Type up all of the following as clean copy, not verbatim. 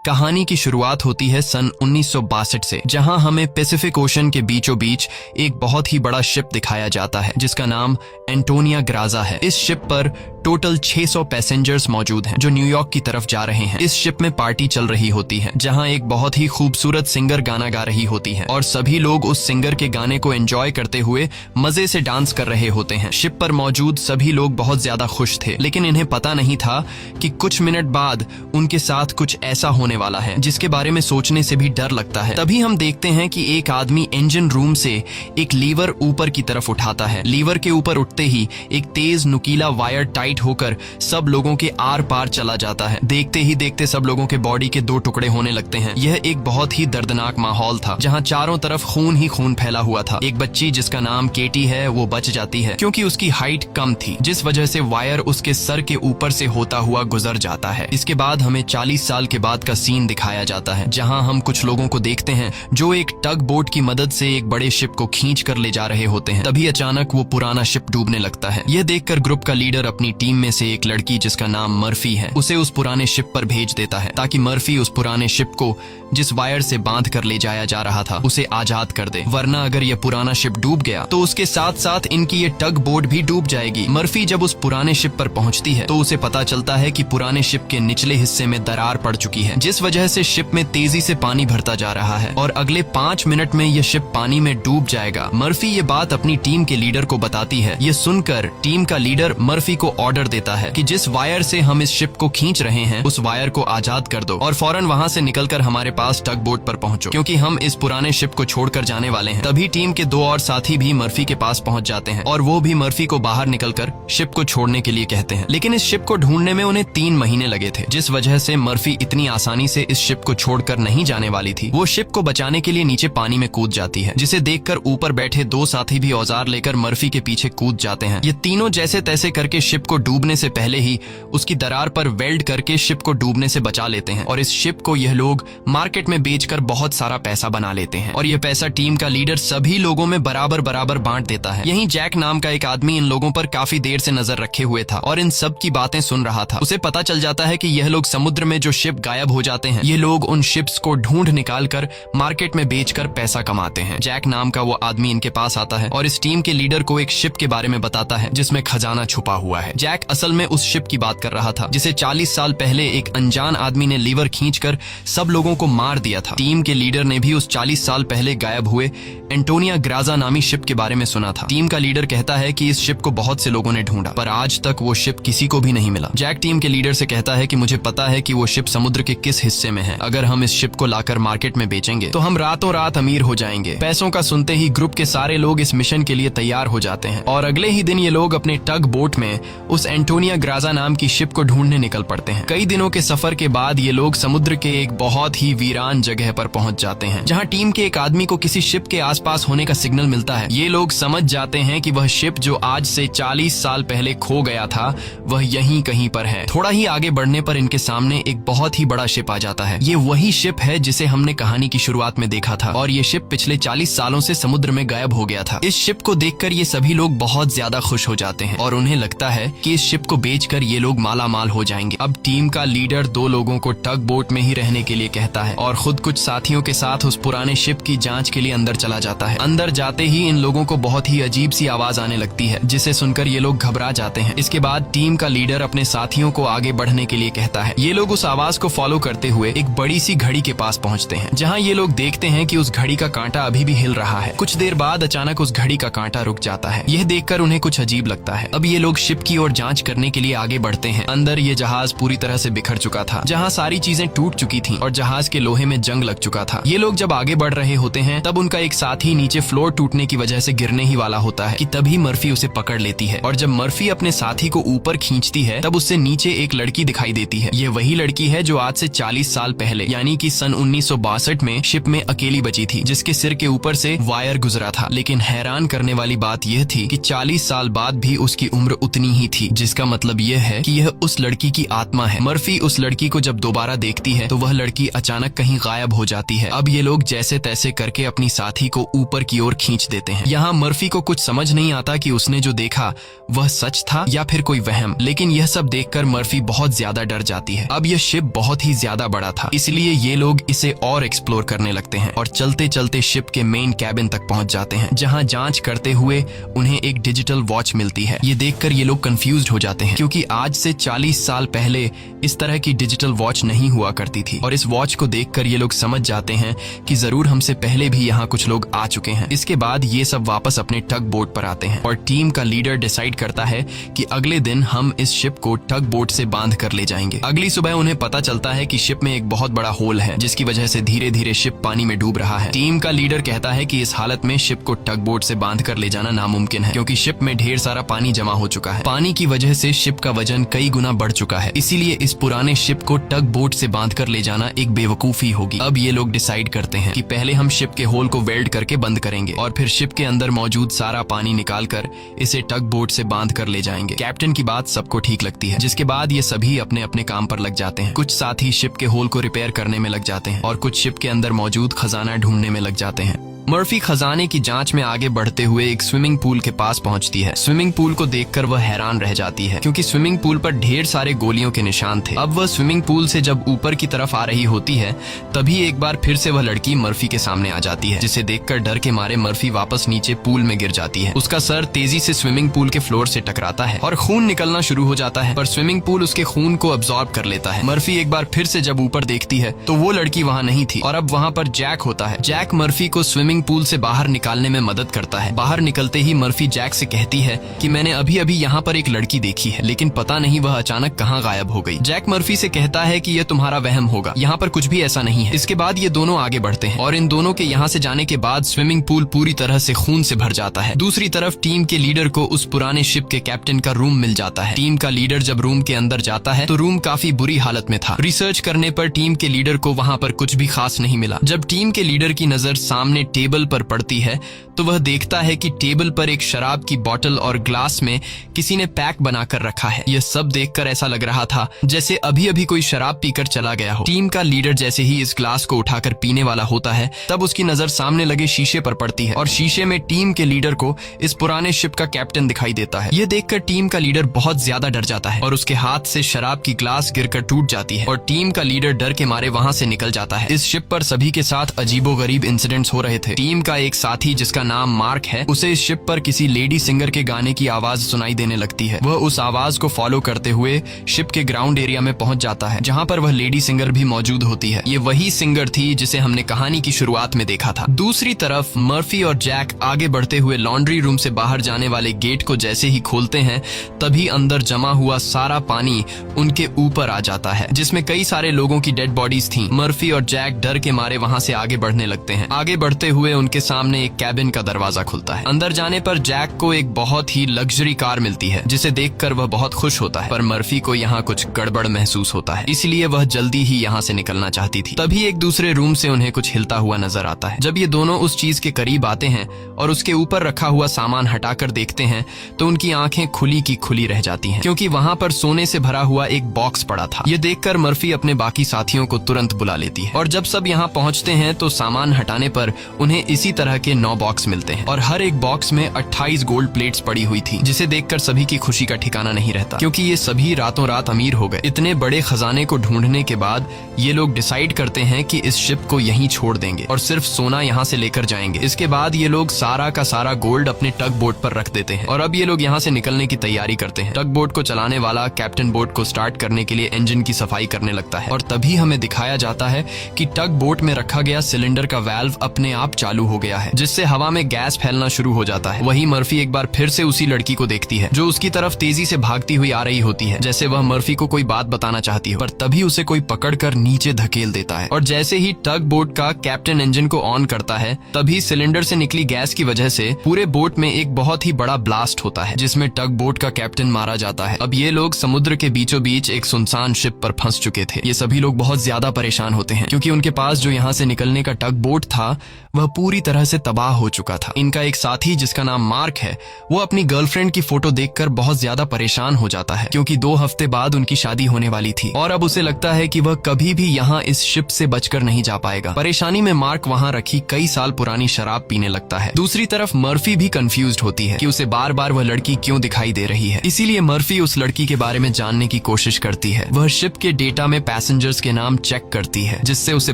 कहानी की शुरुआत होती है सन 1962 से, जहां हमें पैसिफिक ओशन के बीचों बीच एक बहुत ही बड़ा शिप दिखाया जाता है जिसका नाम एंटोनिया ग्राजा है। इस शिप पर टोटल 600 पैसेंजर्स मौजूद हैं जो न्यूयॉर्क की तरफ जा रहे हैं। इस शिप में पार्टी चल रही होती है जहां एक बहुत ही खूबसूरत सिंगर गाना गा रही होती है और सभी लोग उस सिंगर के गाने को एंजॉय करते हुए मजे से डांस कर रहे होते हैं। शिप पर मौजूद सभी लोग बहुत ज्यादा खुश थे, लेकिन इन्हें पता नहीं था कि कुछ मिनट बाद उनके साथ कुछ ऐसा होने वाला है जिसके बारे में सोचने से भी डर लगता है। तभी हम देखते हैं कि एक आदमी इंजन रूम से एक लीवर ऊपर की तरफ उठाता है। लीवर के ऊपर उठते ही एक तेज नुकीला वायर टाइट होकर सब लोगों के आर पार चला जाता है। देखते ही देखते सब लोगों के बॉडी के 2 टुकड़े होने लगते हैं। यह एक बहुत ही दर्दनाक माहौल था जहां चारों तरफ खून ही खून फैला हुआ था। एक बच्ची जिसका नाम केटी है वो बच जाती है क्योंकि उसकी हाइट कम थी, जिस वजह से वायर उसके सर के ऊपर से होता हुआ गुजर जाता है। इसके बाद हमें 40 साल के बाद का सीन दिखाया जाता है जहां हम कुछ लोगों को देखते हैं जो एक टग बोट की मदद से एक बड़े शिप को खींच कर ले जा रहे होते हैं। तभी अचानक वो पुराना शिप डूबने लगता है। यह देखकर ग्रुप का लीडर अपनी टीम में से एक लड़की जिसका नाम मर्फी है उसे उस पुराने शिप पर भेज देता है ताकि मर्फी उस पुराने शिप को जिस वायर से बांध कर ले जाया जा रहा था उसे आजाद कर दे, वरना अगर यह पुराना शिप डूब गया तो उसके साथ साथ इनकी ये टग बोट भी डूब जाएगी। मर्फी जब उस पुराने शिप पर पहुंचती है तो उसे पता चलता है कि पुराने शिप के निचले हिस्से में दरार पड़ चुकी है, जिस वजह से शिप में तेजी से पानी भरता जा रहा है और अगले 5 मिनट में यह शिप पानी में डूब जाएगा। मर्फी ये बात अपनी टीम के लीडर को बताती है। ये सुनकर टीम का लीडर मर्फी को ऑर्डर देता है कि जिस वायर से हम इस शिप को खींच रहे हैं उस वायर को आजाद कर दो और फौरन वहां से निकलकर हमारे पास टग बोट पर पहुंचो, क्योंकि हम इस पुराने शिप को छोड़कर जाने वाले हैं। तभी टीम के 2 और साथी भी मर्फी के पास पहुंच जाते हैं और वो भी मर्फी को बाहर निकलकर शिप को छोड़ने के लिए कहते हैं, लेकिन इस शिप को ढूंढने में उन्हें 3 महीने लगे थे, जिस वजह से मर्फी इतनी आसानी से इस शिप को छोड़कर नहीं जाने वाली थी। वो शिप को बचाने के लिए नीचे पानी में कूद जाती है, जिसे देखकर ऊपर बैठे 2 साथी भी औजार लेकर मर्फी के पीछे कूद जाते हैं। ये तीनों जैसे तैसे करके शिप को डूबने से पहले ही उसकी दरार पर वेल्ड करके शिप को डूबने से बचा लेते हैं और इस शिप को यह लोग मार्केट में बेचकर बहुत सारा पैसा बना लेते हैं और यह पैसा टीम का लीडर सभी लोगों में बराबर बराबर बांट देता है। यहीं जैक नाम का एक आदमी इन लोगों पर काफी देर से नजर रखे हुए था और इन सब की बातें सुन रहा था। उसे पता चल जाता है कि यह लोग समुद्र में जो शिप गायब हो जाते हैं ये लोग उन शिप्स को ढूंढ निकाल कर मार्केट में बेचकर पैसा कमाते हैं। जैक नाम का वो आदमी इनके पास आता है और इस टीम के लीडर को एक शिप के बारे में बताता है जिसमें खजाना छुपा हुआ है। जैक असल में उस शिप की बात कर रहा था जिसे 40 साल पहले एक अनजान आदमी ने लीवर खींचकर सब लोगों को मार दिया था। टीम के लीडर ने भी उस 40 साल पहले गायब हुए एंटोनिया ग्राजा नामी शिप के बारे में सुना था। टीम का लीडर कहता है कि इस शिप को बहुत से लोगों ने ढूंढा पर आज तक वो शिप किसी को भी नहीं मिला। जैक टीम के लीडर से कहता है कि मुझे पता है कि वो शिप समुद्र के किस हिस्से में है। अगर हम इस शिप को लाकर मार्केट में बेचेंगे तो हम रातों रात अमीर हो जाएंगे। पैसों का सुनते ही ग्रुप के सारे लोग इस मिशन के लिए तैयार हो जाते हैं और अगले ही दिन ये लोग अपने टग बोट में उस एंटोनिया ग्राजा नाम की शिप को ढूंढने निकल पड़ते हैं। कई दिनों के सफर के बाद ये लोग समुद्र के एक बहुत ही वीरान जगह पर पहुंच जाते हैं जहां टीम के एक आदमी को किसी शिप के आसपास होने का सिग्नल मिलता है। ये लोग समझ जाते हैं कि वह शिप जो आज से 40 साल पहले खो गया था वह यहीं कहीं पर है। थोड़ा ही आगे बढ़ने पर इनके सामने एक बहुत ही बड़ा शिप आ जाता है। ये वही शिप है जिसे हमने कहानी की शुरुआत में देखा था और ये शिप पिछले 40 सालों से समुद्र में गायब हो गया था। इस शिप को देखकर ये सभी लोग बहुत ज्यादा खुश हो जाते हैं और उन्हें लगता है कि इस शिप को बेचकर ये लोग माला माल हो जाएंगे। अब टीम का लीडर 2 लोगों को टग बोट में ही रहने के लिए कहता है और खुद कुछ साथियों के साथ उस पुराने शिप की जांच के लिए अंदर चला जाता है। अंदर जाते ही इन लोगों को बहुत ही अजीब सी आवाज आने लगती है जिसे सुनकर ये लोग घबरा जाते हैं। इसके बाद टीम का लीडर अपने साथियों को आगे बढ़ने के लिए कहता है। ये लोग उस आवाज को फॉलो करते हुए एक बड़ी सी घड़ी के पास पहुंचते हैं जहां ये लोग देखते हैं कि उस घड़ी का कांटा अभी भी हिल रहा है। कुछ देर बाद अचानक उस घड़ी का कांटा रुक जाता है। यह देखकर उन्हें कुछ अजीब लगता है। अब ये लोग शिप की ओर जांच करने के लिए आगे बढ़ते हैं। अंदर ये जहाज पूरी तरह से बिखर चुका था, जहां सारी चीजें टूट चुकी थी और जहाज के लोहे में जंग लग चुका था। ये लोग जब आगे बढ़ रहे होते हैं तब उनका एक साथी नीचे फ्लोर टूटने की वजह से गिरने ही वाला होता है कि तभी मर्फी उसे पकड़ लेती है और जब मर्फी अपने साथी को ऊपर खींचती है तब उससे नीचे एक लड़की दिखाई देती है। ये वही लड़की है जो आज से 40 साल पहले यानी कि सन 1962 में शिप में अकेली बची थी, जिसके सिर के ऊपर से वायर गुजरा था। लेकिन हैरान करने वाली बात यह थी कि 40 साल बाद भी उसकी उम्र उतनी ही थी, जिसका मतलब यह है कि यह उस लड़की की आत्मा है। मर्फी उस लड़की को जब दोबारा देखती है तो वह लड़की अचानक कहीं गायब हो जाती है। अब ये लोग जैसे तैसे करके अपनी साथी को ऊपर की ओर खींच देते हैं। यहाँ मर्फी को कुछ समझ नहीं आता कि उसने जो देखा वह सच था या फिर कोई वहम, लेकिन यह सब देखकर मर्फी बहुत ज्यादा डर जाती है। अब यह शिप बहुत ही ज्यादा ज्यादा बड़ा था, इसलिए ये लोग इसे और एक्सप्लोर करने लगते हैं और चलते चलते शिप के मेन कैबिन तक पहुंच जाते हैं, जहां जांच करते हुए उन्हें एक डिजिटल वॉच मिलती है। ये देखकर ये लोग कंफ्यूज्ड हो जाते हैं, क्योंकि आज से 40 साल पहले इस तरह की डिजिटल वॉच नहीं हुआ करती थी। और इस वॉच को देखकर ये लोग समझ जाते हैं कि जरूर हमसे पहले भी यहाँ कुछ लोग आ चुके हैं। इसके बाद ये सब वापस अपने टग बोट पर आते हैं और टीम का लीडर डिसाइड करता है कि अगले दिन हम इस शिप को टग बोट से बांध कर ले जाएंगे। अगली सुबह उन्हें पता चलता है कि शिप में एक बहुत बड़ा होल है, जिसकी वजह से धीरे धीरे शिप पानी में डूब रहा है। टीम का लीडर कहता है कि इस हालत में शिप को टग बोट से बांध कर ले जाना नामुमकिन है, क्योंकि शिप में ढेर सारा पानी जमा हो चुका है। पानी की वजह से शिप का वजन कई गुना बढ़ चुका है, इसीलिए इस पुराने शिप को टग बोट से बांध कर ले जाना एक बेवकूफी होगी। अब ये लोग डिसाइड करते हैं कि पहले हम शिप के होल को वेल्ड करके बंद करेंगे और फिर शिप के अंदर मौजूद सारा पानी निकाल कर इसे टग बोट से बांध कर ले जाएंगे। कैप्टन की बात सबको ठीक लगती है, जिसके बाद ये सभी अपने अपने काम पर लग जाते हैं। कुछ साथी शिप के होल को रिपेयर करने में लग जाते हैं और कुछ शिप के अंदर मौजूद खजाना ढूंढने में लग जाते हैं। मर्फी खजाने की जांच में आगे बढ़ते हुए एक स्विमिंग पूल के पास पहुंचती है। स्विमिंग पूल को देखकर वह हैरान रह जाती है, क्योंकि स्विमिंग पूल पर ढेर सारे गोलियों के निशान थे। अब वह स्विमिंग पूल से जब ऊपर की तरफ आ रही होती है, तभी एक बार फिर से वह लड़की मर्फी के सामने आ जाती है, जिसे देखकर डर के मारे मर्फी वापस नीचे पूल में गिर जाती है। उसका सर तेजी से स्विमिंग पूल के फ्लोर से टकराता है और खून निकलना शुरू हो जाता है, पर स्विमिंग पूल उसके खून को अब्सॉर्ब कर लेता है। मर्फी एक बार फिर से जब ऊपर देखती है तो वो लड़की वहाँ नहीं थी और अब वहाँ पर जैक होता है। जैक मर्फी को स्विमिंग पूल से बाहर निकालने में मदद करता है। बाहर निकलते ही मर्फी जैक से कहती है कि मैंने अभी अभी यहाँ पर एक लड़की देखी है, लेकिन पता नहीं वह अचानक कहाँ गायब हो गई। जैक मर्फी से कहता है कि यह तुम्हारा वहम होगा, यहाँ पर कुछ भी ऐसा नहीं है। इसके बाद ये दोनों आगे बढ़ते हैं और इन दोनों के यहाँ से जाने के बाद स्विमिंग पूल पूरी तरह से खून से भर जाता है। दूसरी तरफ टीम के लीडर को उस पुराने शिप के कैप्टन का रूम मिल जाता है। टीम का लीडर जब रूम के अंदर जाता है तो रूम काफी बुरी हालत में था। रिसर्च करने पर टीम के लीडर को वहाँ पर कुछ भी खास नहीं मिला। जब टीम के लीडर की नजर सामने टेबल पर पड़ती है तो वह देखता है कि टेबल पर एक शराब की बोतल और ग्लास में किसी ने पैक बनाकर रखा है। यह सब देखकर ऐसा लग रहा था जैसे अभी अभी कोई शराब पीकर चला गया हो। टीम का लीडर जैसे ही इस ग्लास को उठाकर पीने वाला होता है, तब उसकी नजर सामने लगे शीशे पर पड़ती है और शीशे में टीम के लीडर को इस पुराने शिप का कैप्टन दिखाई देता है। यह देखकर टीम का लीडर बहुत ज्यादा डर जाता है और उसके हाथ से शराब की ग्लास गिरकर टूट जाती है और टीम का लीडर डर के मारे वहां से निकल जाता है। इस शिप पर सभी के साथ अजीबोगरीब इंसिडेंट्स हो रहे थे। टीम का एक साथी जिसका नाम मार्क है, उसे इस शिप पर किसी लेडी सिंगर के गाने की आवाज सुनाई देने लगती है। वह उस आवाज को फॉलो करते हुए शिप के ग्राउंड एरिया में पहुंच जाता है, जहां पर वह लेडी सिंगर भी मौजूद होती है। ये वही सिंगर थी जिसे हमने कहानी की शुरुआत में देखा था। दूसरी तरफ मर्फी और जैक आगे बढ़ते हुए लॉन्ड्री रूम से बाहर जाने वाले गेट को जैसे ही खोलते हैं, तभी अंदर जमा हुआ सारा पानी उनके ऊपर आ जाता है, जिसमें कई सारे लोगों की डेड बॉडीज थी। मर्फी और जैक डर के मारे वहां से आगे बढ़ने लगते हैं। आगे बढ़ते हुए उनके सामने एक कैबिन का दरवाजा खुलता है। अंदर जाने पर जैक को एक बहुत ही लग्जरी कार मिलती है, जिसे देखकर वह बहुत खुश होता है, पर मर्फी को यहाँ कुछ गड़बड़ महसूस होता है, इसलिए वह जल्दी ही यहाँ से निकलना चाहती थी। तभी एक दूसरे रूम से उन्हें कुछ हिलता हुआ नजर आता है। जब ये दोनों उस चीज के करीब आते हैं और उसके ऊपर रखा हुआ सामान हटाकर देखते हैं तो उनकी आंखें खुली की खुली रह जाती हैं, क्योंकि वहां पर सोने से भरा हुआ एक बॉक्स पड़ा था। ये देखकर मर्फी अपने बाकी साथियों को तुरंत बुला लेती है और जब सब यहाँ पहुंचते हैं तो सामान हटाने पर उन्हें इसी तरह के 9 बॉक्स मिलते हैं और हर एक बॉक्स में 28 गोल्ड प्लेट्स पड़ी हुई थी, जिसे देखकर सभी की खुशी का ठिकाना नहीं रहता, क्योंकि ये सभी रातों रात अमीर हो गए। इतने बड़े खजाने को ढूंढने के बाद ये लोग डिसाइड करते हैं कि इस शिप को यहीं छोड़ देंगे और सिर्फ सोना यहाँ से लेकर जाएंगे। इसके बाद ये लोग सारा का सारा गोल्ड अपने टग बोट पर रख देते हैं और अब ये लोग यहाँ से निकलने की तैयारी करते हैं। टग बोट को चलाने वाला कैप्टन बोट को स्टार्ट करने के लिए इंजन की सफाई करने लगता है और तभी हमें दिखाया जाता है कि टग बोट में रखा गया सिलेंडर का वाल्व अपने आप चालू हो गया है, जिससे हवा में गैस फैलना शुरू हो जाता है। वही मर्फी एक बार फिर से उसी लड़की को देखती है जो उसकी तरफ तेजी से भागती हुई आ रही होती है, जैसे वह मर्फी को कोई बात बताना चाहती है, पर तभी उसे कोई पकड़कर नीचे धकेल देता है और जैसे ही टग बोट का कैप्टन इंजन को ऑन करता है, तभी सिलेंडर से निकली गैस की वजह से पूरे बोट में एक बहुत ही बड़ा ब्लास्ट होता है, जिसमें टग बोट का कैप्टन मारा जाता है। अब ये लोग समुद्र के बीचों बीच एक सुनसान शिप पर फंस चुके थे। ये सभी लोग बहुत ज्यादा परेशान होते हैं, क्योंकि उनके पास जो यहाँ से निकलने का टग बोट था वह पूरी तरह से तबाह हो चुका था। इनका एक साथी जिसका नाम मार्क है, वो अपनी गर्लफ्रेंड की फोटो देखकर बहुत ज्यादा परेशान हो जाता है, क्योंकि 2 हफ्ते बाद उनकी शादी होने वाली थी और अब उसे लगता है कि वह कभी भी यहाँ इस शिप से बचकर नहीं जा पाएगा। परेशानी में मार्क वहाँ रखी कई साल पुरानी शराब पीने लगता है। दूसरी तरफ मर्फी भी कंफ्यूज्ड होती है कि उसे बार बार वह लड़की क्यों दिखाई दे रही है। इसीलिए मर्फी उस लड़की के बारे में जानने की कोशिश करती है। वह शिप के डेटा में पैसेंजर्स के नाम चेक करती है, जिससे उसे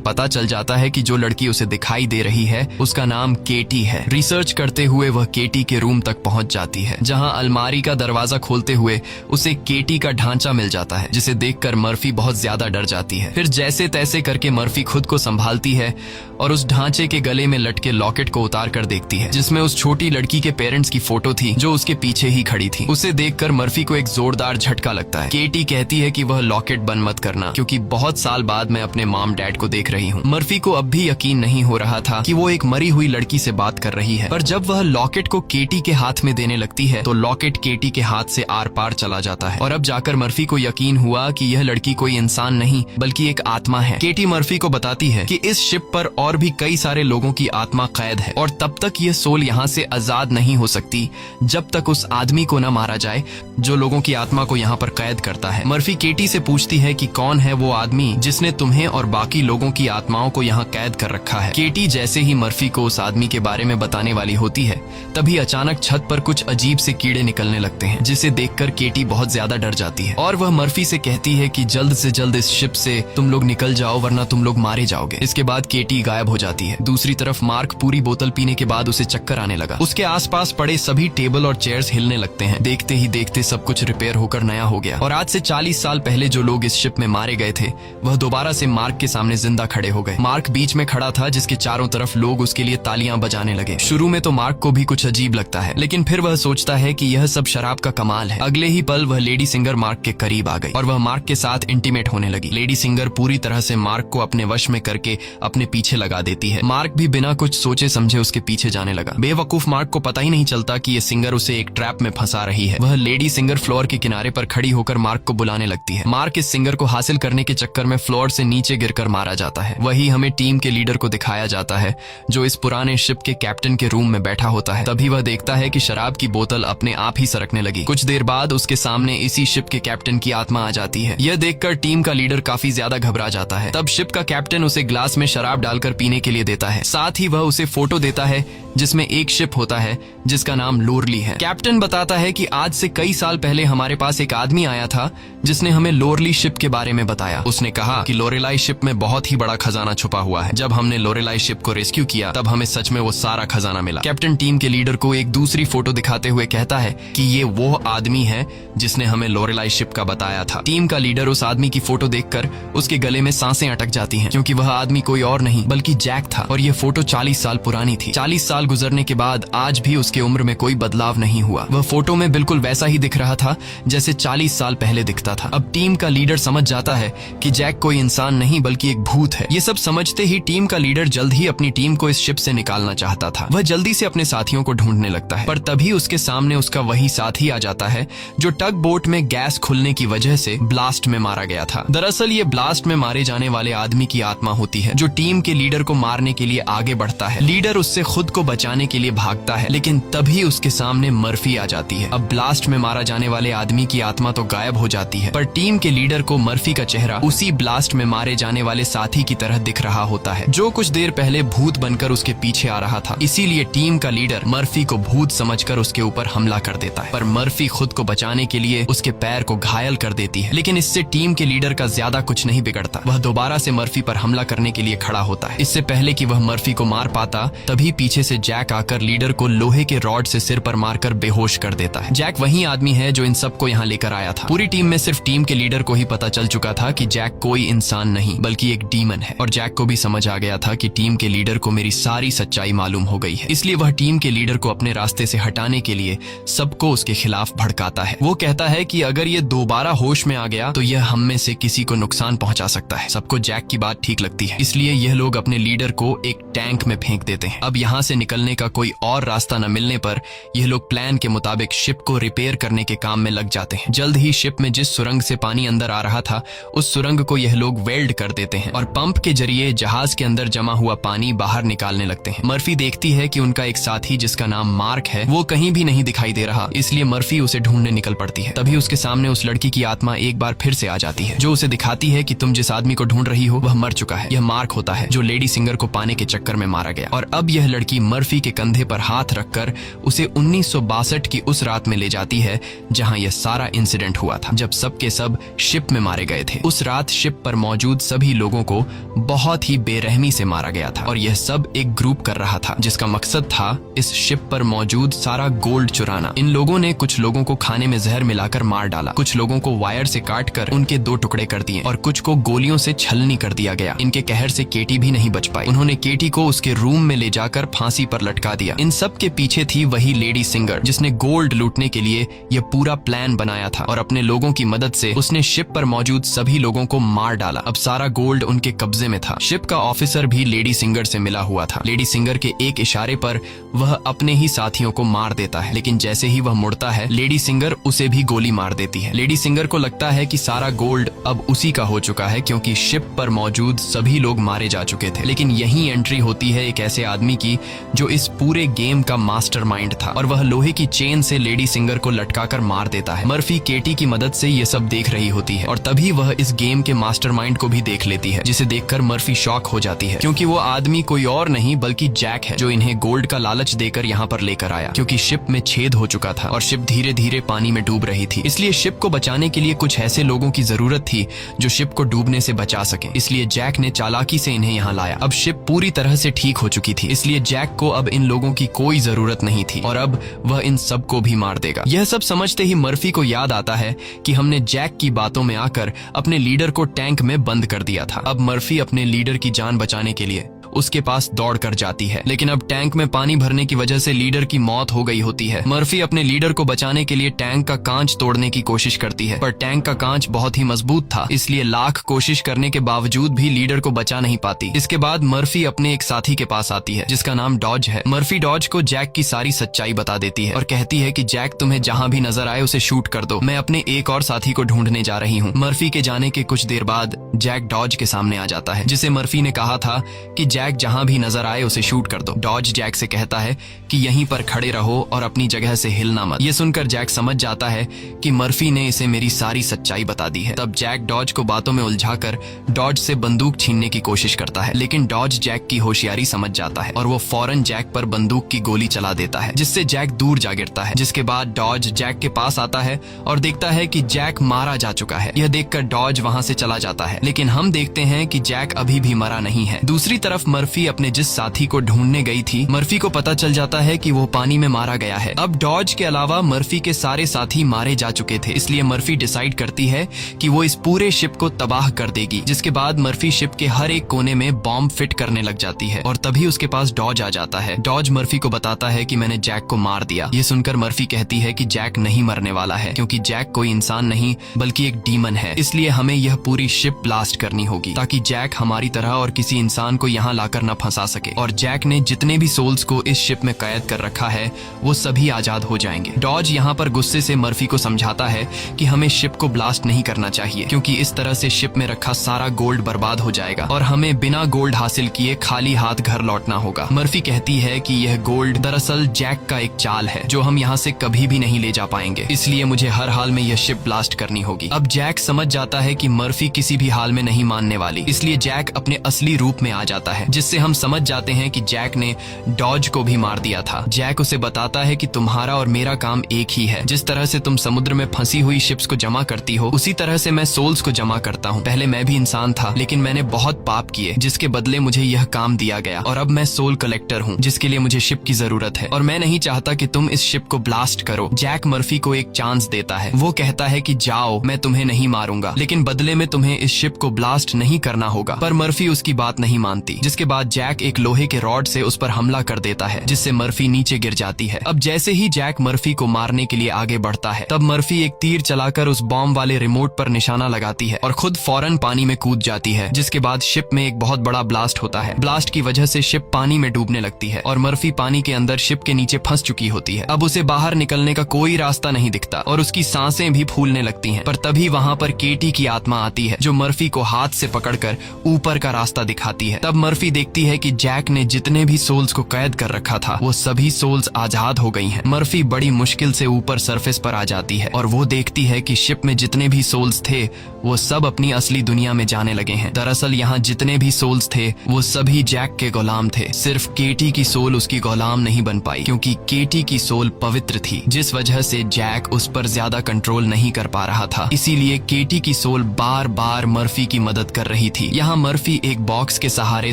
पता चल जाता है कि जो लड़की उसे दिखाई दे रही है उसका नाम केटी है। रिसर्च करते हुए वह केटी के रूम तक पहुंच जाती है, जहां अलमारी का दरवाजा खोलते हुए उसे केटी का ढांचा मिल जाता है, जिसे देखकर मर्फी बहुत ज्यादा डर जाती है। फिर जैसे तैसे करके मर्फी खुद को संभालती है और उस ढांचे के गले में लटके लॉकेट को उतार कर देखती है, जिसमें उस छोटी लड़की के पेरेंट्स की फोटो थी जो उसके पीछे ही खड़ी थी। उसे देखकर मर्फी को एक जोरदार झटका लगता है। केटी कहती है कि वह लॉकेट बंद मत करना, क्योंकि बहुत साल बाद मैं अपने मॉम डैड को देख रही हूँ। मर्फी को अब भी यकीन नहीं हो रहा था कि वो एक मरी हुई लड़की से बात कर रही है, पर जब वह लॉकेट को केटी के हाथ में देने लगती है तो लॉकेट केटी के हाथ से आर पार चला जाता है और अब जाकर मर्फी को यकीन हुआ कि यह लड़की कोई इंसान नहीं बल्कि एक आत्मा है। केटी मर्फी को बताती है कि इस शिप पर और भी कई सारे लोगों की आत्मा कैद है और तब तक यह सोल यहाँ से आजाद नहीं हो सकती जब तक उस आदमी को न मारा जाए जो लोगों की आत्मा को यहाँ पर कैद करता है। मर्फी केटी से पूछती है कि कौन है वो आदमी जिसने तुम्हें और बाकी लोगों की आत्माओं को यहाँ कैद कर रखा है। केटी जैसे ही मर्फी को उस आदमी के बारे में बताने वाली होती है, तभी अचानक छत पर कुछ अजीब से कीड़े निकलने लगते हैं, जिसे देखकर केटी बहुत ज्यादा डर जाती है और वह मर्फी से कहती है कि जल्द से जल्द इस शिप से तुम लोग निकल जाओ वरना तुम लोग मारे जाओगे। इसके बाद केटी गायब हो जाती है। दूसरी तरफ मार्क पूरी बोतल पीने के बाद उसे चक्कर आने लगा। उसके आसपास पड़े सभी टेबल और चेयर्स हिलने लगते हैं। देखते ही देखते सब कुछ रिपेयर होकर नया हो गया और आज से 40 साल पहले जो लोग इस शिप में मारे गए थे वह दोबारा से मार्क के सामने जिंदा खड़े हो गए। मार्क बीच में खड़ा था, जिसके चारों तरफ लोग उसके लिए तालियां बजाने लगे। शुरू में तो मार्क को भी कुछ अजीब लगता है, लेकिन फिर वह सोचता है कि यह सब शराब का कमाल है। अगले ही पल वह लेडी सिंगर मार्क के करीब आ गई और वह मार्क के साथ इंटीमेट होने लगी। लेडी सिंगर पूरी तरह से मार्क को अपने वश में करके अपने पीछे लगा देती है। मार्क भी बिना कुछ सोचे समझे उसके पीछे जाने लगा। बेवकूफ मार्क को पता ही नहीं चलता कि ये सिंगर उसे एक ट्रैप में फंसा रही है। वह लेडी सिंगर फ्लोर के किनारे पर खड़ी होकर मार्क को बुलाने लगती है। मार्क इस सिंगर को हासिल करने के चक्कर में फ्लोर से नीचे गिरकर मारा जाता है। वही हमें टीम के लीडर को दिखाया जाता है, जो इस पुराने शिप के कैप्टन के रूम में बैठा होता है। तभी वह देखता है कि शराब की बोतल अपने आप ही सरकने लगी। कुछ देर बाद उसके सामने इसी शिप के कैप्टन की आत्मा आ जाती है। यह देखकर टीम का लीडर काफी ज्यादा घबरा जाता है। तब शिप का कैप्टन उसे ग्लास में शराब डालकर पीने के लिए देता है। साथ ही वह उसे फोटो देता है जिसमें एक शिप होता है जिसका नाम लोरली है। कैप्टन बताता है कि आज से कई साल पहले हमारे पास एक आदमी आया था जिसने हमें लोरली शिप के बारे में बताया। उसने कहा कि लोरेलाई शिप में बहुत ही बड़ा खजाना छुपा हुआ है। जब हमने लोरेलाई शिप को रेस्क्यू किया तब हमें सच में वो सारा खजाना मिला। कैप्टन टीम के लीडर को एक दूसरी फोटो दिखाते हुए कहता है कि ये वो आदमी है जिसने हमें लोरेलाई शिप का बताया था। टीम का लीडर उस आदमी की फोटो देखकर उसके गले में सांसें अटक जाती हैं, क्योंकि वह आदमी कोई और नहीं बल्कि जैक था और यह फोटो 40 साल पुरानी थी। 40 साल गुजरने के बाद आज भी उसके उम्र में कोई बदलाव नहीं हुआ। वह फोटो में बिल्कुल वैसा ही दिख रहा था जैसे 40 साल पहले दिखता था। अब टीम का लीडर समझ जाता है कि जैक कोई इंसान नहीं बल्कि एक भूत है। ये सब समझते ही टीम का लीडर जल्द ही अपनी टीम को इस शिप से निकालना चाहता था। वह जल्दी से अपने साथियों को ढूंढने लगता है, पर तभी उसके सामने उसका वही साथी आ जाता है जो टग बोट में गैस खुलने की वजह से ब्लास्ट में मारा गया था। दरअसल ये ब्लास्ट में मारे जाने वाले आदमी की आत्मा होती है, जो टीम के लीडर को मारने के लिए आगे बढ़ता है। लीडर उससे खुद को बचाने के लिए भागता है, लेकिन तभी उसके सामने मर्फी आ जाती है। अब ब्लास्ट में मारा जाने वाले आदमी की आत्मा तो गायब हो जाती है, पर टीम के लीडर को मर्फी का चेहरा उसी ब्लास्ट में मारे जाने वाले साथी की तरह दिख रहा होता है, जो कुछ देर पहले भूत बनकर उसके पीछे आ रहा था। इसीलिए टीम का लीडर मर्फी को भूत समझकर उसके ऊपर हमला कर देता है, पर मर्फी खुद को बचाने के लिए उसके पैर को घायल कर देती है। लेकिन इससे टीम के लीडर का ज्यादा कुछ नहीं बिगड़ता। वह दोबारा से मर्फी पर हमला करने के लिए खड़ा होता है। इससे पहले कि वह मर्फी को मार पाता, तभी पीछे से जैक आकर लीडर को लोहे के रॉड से सिर पर मारकर बेहोश कर देता है। जैक वही आदमी है जो इन सबको यहाँ लेकर आया था। पूरी टीम में सिर्फ टीम के लीडर को ही पता चल चुका था कि जैक कोई इंसान नहीं बल्कि एक डीमन है, और जैक को भी समझ आ गया था कि टीम के लीडर को मेरी सारी सच्चाई मालूम हो गई है। इसलिए वह टीम के लीडर को अपने रास्ते से हटाने के लिए सबको उसके खिलाफ भड़काता है। वो कहता है कि अगर ये दोबारा होश में आ गया तो यह हम में से किसी को नुकसान पहुंचा सकता है। सबको जैक की बात ठीक लगती है, इसलिए यह लोग अपने लीडर को एक टैंक में फेंक देते हैं। अब यहाँ से निकलने का कोई और रास्ता न मिलने पर यह लोग प्लान के मुताबिक शिप को रिपेयर करने के काम में लग जाते हैं। जल्द ही शिप में जिस सुरंग से पानी अंदर आ रहा था उस सुरंग को यह लोग वेल्ड कर देते हैं और पंप के जरिए जहाज के अंदर जमा हुआ पानी बाहर निकालने लगते हैं। मर्फी देखती है कि उनका एक साथी जिसका नाम मार्क है वो कहीं भी नहीं दिखाई दे रहा, इसलिए मर्फी उसे ढूंढने निकल पड़ती है। तभी उसके सामने उस लड़की की आत्मा एक बार फिर से आ जाती है जो उसे दिखाती है कि तुम जिस आदमी को ढूंढ रही हो वह मर चुका है। यह मार्क होता है जो लेडी सिंगर को पाने के चक्कर में मारा गया। और अब यह लड़की मर्फी के कंधे पर हाथ रखकर उसे 1962 की उस रात में ले जाती है जहां यह सारा इंसिडेंट हुआ था, जब सबके सब शिप में मारे गए थे। उस रात शिप पर मौजूद सभी लोगों को बहुत ही बेरहमी से मारा गया था और यह सब एक ग्रुप कर रहा था जिसका मकसद था इस शिप पर मौजूद सारा गोल्ड चुराना। इन लोगों ने कुछ लोगों को खाने में जहर मिलाकर मार डाला, कुछ लोगों को वायर से काटकर उनके 2 टुकड़े कर दिए और कुछ को गोलियों से छलनी कर दिया गया। इनके कहर से केटी भी नहीं बच पाई। उन्होंने केटी को उसके रूम में ले जाकर फांसी पर लटका दिया। इन सब के पीछे थी वही लेडी सिंगर जिसने गोल्ड लूटने के लिए यह पूरा प्लान बनाया था और अपने लोगों की मदद से उसने शिप पर मौजूद सभी लोगों को मार डाला। अब सारा गोल्ड उनके कब्जे में था। शिप का ऑफिसर भी लेडी सिंगर से मिला हुआ था। लेडी सिंगर के एक इशारे पर वह अपने ही साथियों को मार देता है, लेकिन जैसे ही वह मुड़ता है लेडी सिंगर उसे भी गोली मार देती है। लेडी सिंगर को लगता है कि सारा गोल्ड अब उसी का हो चुका है क्योंकि शिप पर मौजूद सभी लोग मारे जा चुके थे। लेकिन यही एंट्री होती है एक ऐसे आदमी की जो इस पूरे गेम का मास्टरमाइंड था और वह लोहे की चेन से लेडी सिंगर को लटकाकर मार देता है। मर्फी केटी की मदद से ये सब देख रही होती है और तभी वह इस गेम के मास्टरमाइंड को भी देख लेती है, जिसे देखकर मर्फी शॉक हो जाती है क्योंकि वो आदमी कोई और नहीं बल्कि जैक है जो इन्हें गोल्ड का लालच देकर यहाँ पर लेकर आया। क्योंकि शिप में छेद हो चुका था और शिप धीरे धीरे पानी में डूब रही थी, इसलिए शिप को बचाने के लिए कुछ ऐसे लोगों की जरूरत थी जो शिप को डूबने से बचा सके। इसलिए जैक ने चालाकी से इन्हें यहाँ लाया। अब शिप पूरी तरह से ठीक हो चुकी थी, इसलिए जैक को अब इन लोगों की कोई जरूरत नहीं थी और अब वह इन सबको भी मार देगा। यह सब समझते ही मर्फी को याद आता है कि हमने जैक की बातों में आकर अपने लीडर को टैंक में बंद कर दिया था। अब मर्फी अपने लीडर की जान बचाने के लिए उसके पास दौड़ कर जाती है, लेकिन अब टैंक में पानी भरने की वजह से लीडर की मौत हो गई होती है। मर्फी अपने लीडर को बचाने के लिए टैंक का कांच तोड़ने की कोशिश करती है, पर टैंक का कांच बहुत ही मजबूत था, इसलिए लाख कोशिश करने के बावजूद भी लीडर को बचा नहीं पाती। इसके बाद मर्फी अपने एक साथी के पास आती है जिसका नाम डॉज है। मर्फी डॉज को जैक की सारी सच्चाई बता देती है और कहती है कि जैक तुम्हें जहां भी नजर आए उसे शूट कर दो, मैं अपने एक और साथी को ढूंढने जा रही हूँ। मर्फी के जाने के कुछ देर बाद जैक डॉज के सामने आ जाता है, जिसे मर्फी ने कहा था कि जैक जहां भी नजर आए उसे शूट कर दो। डॉज जैक से कहता है कि यहीं पर खड़े रहो और अपनी जगह से हिलना मत। ये सुनकर जैक समझ जाता है कि मर्फी ने इसे मेरी सारी सच्चाई बता दी है। तब जैक डॉज को बातों में उलझाकर डॉज से बंदूक छीनने की कोशिश करता है, लेकिन डॉज जैक की होशियारी समझ जाता है और वो फौरन जैक पर बंदूक की गोली चला देता है, जिससे जैक दूर जा गिरता है। जिसके बाद डॉज जैक के पास आता है और देखता है कि जैक मारा जा चुका है। यह देखकर डॉज वहां से चला जाता है, लेकिन हम देखते हैं कि जैक अभी भी मरा नहीं है। दूसरी तरफ मर्फी अपने जिस साथी को ढूंढने गई थी, मर्फी को पता चल जाता है कि वो पानी में मारा गया है। अब डॉज के अलावा मर्फी के सारे साथी मारे जा चुके थे, इसलिए मर्फी डिसाइड करती है कि वो इस पूरे शिप को तबाह कर देगी। जिसके बाद मर्फी शिप के हर एक कोने में बॉम्ब फिट करने लग जाती है और तभी उसके पास डॉज आ जाता है। डॉज मर्फी को बताता है कि मैंने जैक को मार दिया। ये सुनकर मर्फी कहती है कि जैक नहीं मरने वाला है, क्योंकि जैक कोई इंसान नहीं बल्कि एक डीमन है, इसलिए हमें यह पूरी शिप ब्लास्ट करनी होगी ताकि जैक हमारी तरह और किसी इंसान को यहाँ लाकर न फंसा सके। और जैक ने जितने भी सोल्स को इस शिप में कैद कर रखा है वो सभी आजाद हो जाएंगे। डॉज यहाँ पर गुस्से से मर्फी को समझाता है कि हमें शिप को ब्लास्ट नहीं करना चाहिए, क्योंकि इस तरह से शिप में रखा सारा गोल्ड बर्बाद हो जाएगा और हमें बिना गोल्ड हासिल किए खाली हाथ घर लौटना होगा। मर्फी कहती है कि यह गोल्ड दरअसल जैक का एक चाल है जो हम यहाँ से कभी भी नहीं ले जा पाएंगे, इसलिए मुझे हर हाल में यह शिप ब्लास्ट करनी होगी। अब जैक समझ जाता है कि मर्फी किसी भी हाल में नहीं मानने वाली, इसलिए जैक अपने असली रूप में आ जाता है, जिससे हम समझ जाते हैं कि जैक ने डॉज को भी मार दिया था। जैक उसे बताता है कि तुम्हारा और मेरा काम एक ही है, जिस तरह से तुम समुद्र में फंसी हुई शिप्स को जमा करती हो उसी तरह से मैं सोल्स को जमा करता हूँ। पहले मैं भी इंसान था, लेकिन मैंने बहुत पाप किए जिसके बदले मुझे यह काम दिया गया और अब मैं सोल कलेक्टर हूँ जिसके लिए मुझे शिप की जरूरत है और मैं नहीं चाहता कि तुम इस शिप को ब्लास्ट करो। जैक मर्फी को एक चांस देता है। वो कहता है कि जाओ, मैं तुम्हें नहीं मारूंगा, लेकिन बदले में तुम्हें इस शिप को ब्लास्ट नहीं करना होगा। पर मर्फी उसकी बात नहीं मानती, जिसके जिसके बाद जैक एक लोहे के रॉड से उस पर हमला कर देता है, जिससे मर्फी नीचे गिर जाती है। अब जैसे ही जैक मर्फी को मारने के लिए आगे बढ़ता है, तब मर्फी एक तीर चलाकर उस बॉम्ब वाले रिमोट पर निशाना लगाती है और खुद फौरन पानी में कूद जाती है, जिसके बाद शिप में एक बहुत बड़ा ब्लास्ट होता है। ब्लास्ट की वजह से शिप पानी में डूबने लगती है और मर्फी पानी के अंदर शिप के नीचे फंस चुकी होती है। अब उसे बाहर निकलने का कोई रास्ता नहीं दिखता और उसकी सांसें भी फूलने लगती हैं। पर तभी वहां पर केटी की आत्मा आती है, जो मर्फी को हाथ से पकड़कर ऊपर का रास्ता दिखाती है। तब मर्फी देखती है कि जैक ने जितने भी सोल्स को कैद कर रखा था, वो सभी सोल्स आजाद हो गई हैं। मर्फी बड़ी मुश्किल से ऊपर सरफेस पर आ जाती है और वो देखती है कि शिप में जितने भी सोल्स थे वो सब अपनी असली दुनिया में जाने लगे हैं। दरअसल यहाँ जितने भी सोल्स थे वो सभी जैक के गुलाम थे। सिर्फ केटी की सोल उसकी गुलाम नहीं बन पाई, क्योंकि केटी की सोल पवित्र थी, जिस वजह से जैक उस पर ज्यादा कंट्रोल नहीं कर पा रहा था। इसीलिए केटी की सोल बार बार मर्फी की मदद कर रही थी। यहाँ मर्फी एक बॉक्स के सहारे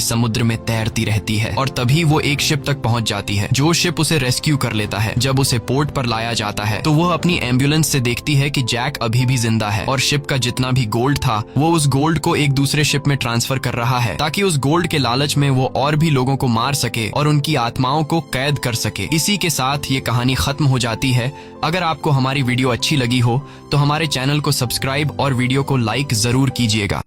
समुद्र में तैरती रहती है और तभी वो एक शिप तक पहुंच जाती है, जो शिप उसे रेस्क्यू कर लेता है। जब उसे पोर्ट पर लाया जाता है तो वह अपनी एम्बुलेंस से देखती है कि जैक अभी भी जिंदा है और शिप का जितना भी गोल्ड था वो उस गोल्ड को एक दूसरे शिप में ट्रांसफर कर रहा है, ताकि उस गोल्ड के लालच में वो और भी लोगों को मार सके और उनकी आत्माओं को कैद कर सके। इसी के साथ ये कहानी खत्म हो जाती है। अगर आपको हमारी वीडियो अच्छी लगी हो तो हमारे चैनल को सब्सक्राइब और वीडियो को लाइक जरूर कीजिएगा।